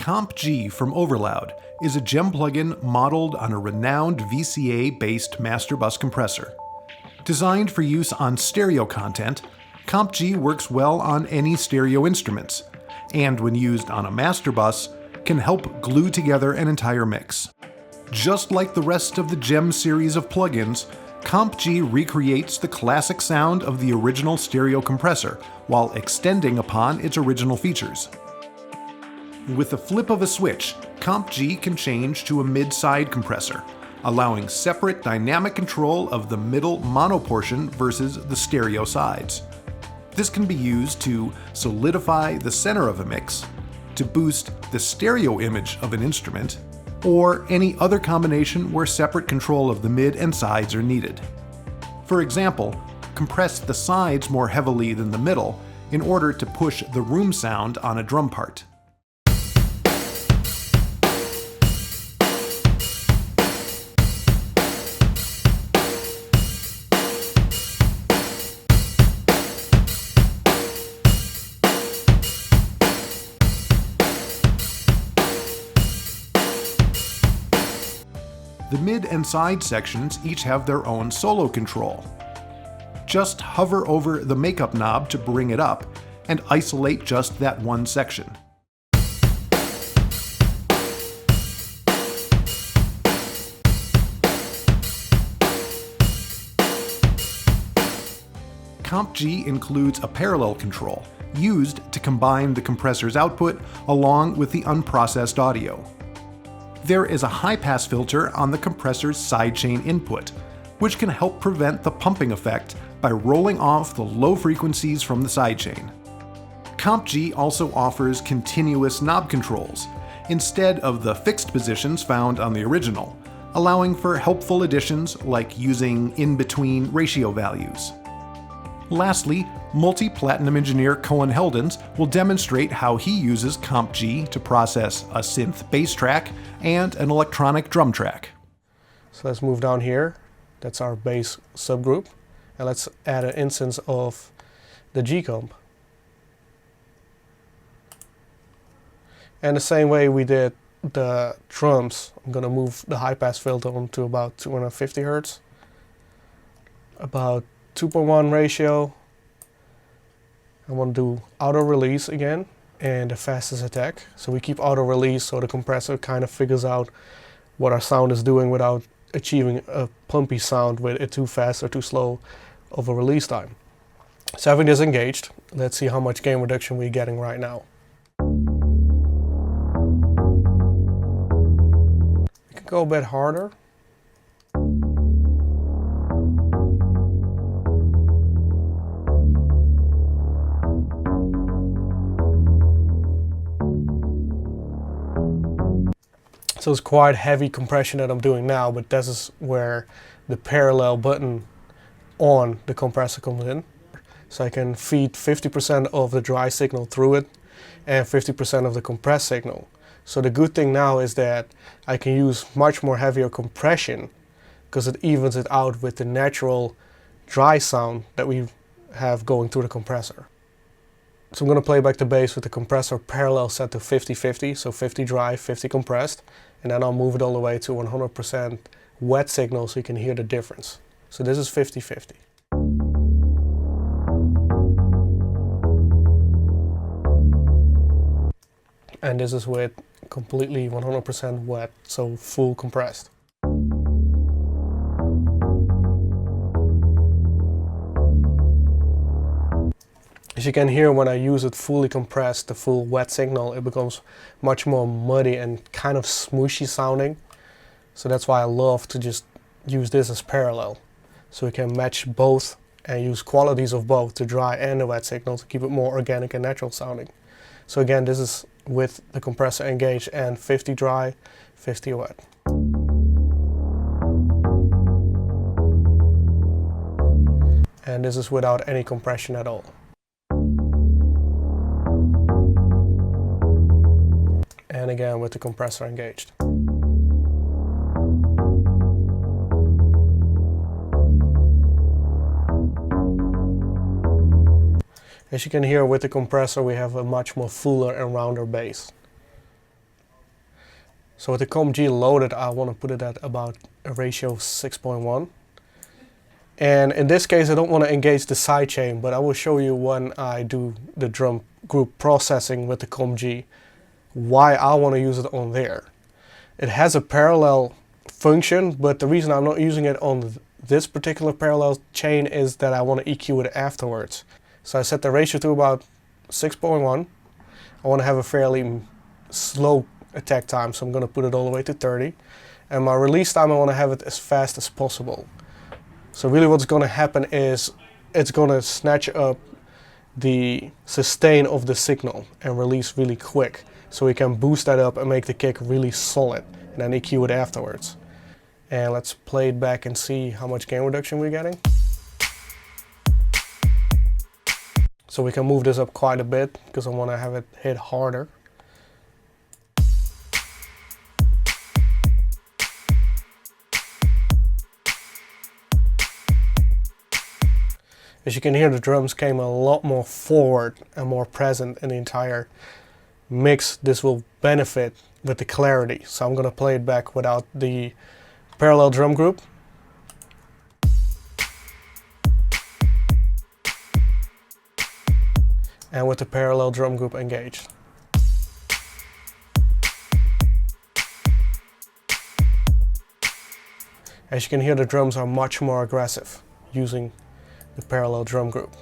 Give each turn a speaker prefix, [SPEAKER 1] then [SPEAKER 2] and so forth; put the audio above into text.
[SPEAKER 1] Comp G from Overloud is a GEM plugin modeled on a renowned VCA-based master bus compressor. Designed for use on stereo content, Comp G works well on any stereo instruments, and when used on a master bus, can help glue together an entire mix. Just like the rest of the GEM series of plugins, Comp G recreates the classic sound of the original stereo compressor while extending upon its original features. With the flip of a switch, Comp G can change to a mid-side compressor, allowing separate dynamic control of the middle mono portion versus the stereo sides. This can be used to solidify the center of a mix, to boost the stereo image of an instrument, or any other combination where separate control of the mid and sides are needed. For example, compress the sides more heavily than the middle in order to push the room sound on a drum part. The mid and side sections each have their own solo control. Just hover over the makeup knob to bring it up, and isolate just that one section. Comp G includes a parallel control, used to combine the compressor's output along with the unprocessed audio. There is a high-pass filter on the compressor's sidechain input, which can help prevent the pumping effect by rolling off the low frequencies from the sidechain. Comp G also offers continuous knob controls, instead of the fixed positions found on the original, allowing for helpful additions like using in-between ratio values. Lastly, multi-platinum engineer Cohen Heldens will demonstrate how he uses Comp G to process a synth bass track and an electronic drum track.
[SPEAKER 2] So let's move down here. That's our bass subgroup. And let's add an instance of the G comp. And the same way we did the drums, I'm going to move the high pass filter on to about 250 Hertz. About 2.1 ratio. I want to do auto release again and the fastest attack. So we keep auto release so the compressor kind of figures out what our sound is doing without achieving a pumpy sound with it too fast or too slow of a release time. So having this engaged, let's see how much gain reduction we're getting right now. We can go a bit harder. So it's quite heavy compression that I'm doing now, but this is where the parallel button on the compressor comes in. So I can feed 50% of the dry signal through it and 50% of the compressed signal. So the good thing now is that I can use much more heavier compression because it evens it out with the natural dry sound that we have going through the compressor. So I'm going to play back the bass with the compressor parallel set to 50-50, so 50 dry, 50 compressed, and then I'll move it all the way to 100% wet signal so you can hear the difference. So this is 50-50. And this is with completely 100% wet, so full compressed. As you can hear, when I use it fully compressed, the full wet signal, it becomes much more muddy and kind of smooshy sounding. So that's why I love to just use this as parallel. So we can match both and use qualities of both, the dry and the wet signal, to keep it more organic and natural sounding. So again, this is with the compressor engaged and 50 dry, 50 wet. And this is without any compression at all. And again with the compressor engaged. As you can hear, with the compressor we have a much more fuller and rounder bass. So with the Comp G loaded, I want to put it at about a ratio of 6.1. And in this case, I don't want to engage the sidechain, but I will show you when I do the drum group processing with the Comp G, why I want to use it on there. It has a parallel function, but the reason I'm not using it on this particular parallel chain is that I want to EQ it afterwards. So I set the ratio to about 6.1. I want to have a fairly slow attack time, so I'm going to put it all the way to 30. And my release time, I want to have it as fast as possible. So really what's going to happen is it's going to snatch up the sustain of the signal and release really quick. So we can boost that up and make the kick really solid and then EQ it afterwards. And let's play it back and see how much gain reduction we're getting. So we can move this up quite a bit because I want to have it hit harder. As you can hear, the drums came a lot more forward and more present in the entire mix. This will benefit with the clarity. So I'm going to play it back without the parallel drum group. And with the parallel drum group engaged. As you can hear, the drums are much more aggressive using the parallel drum group.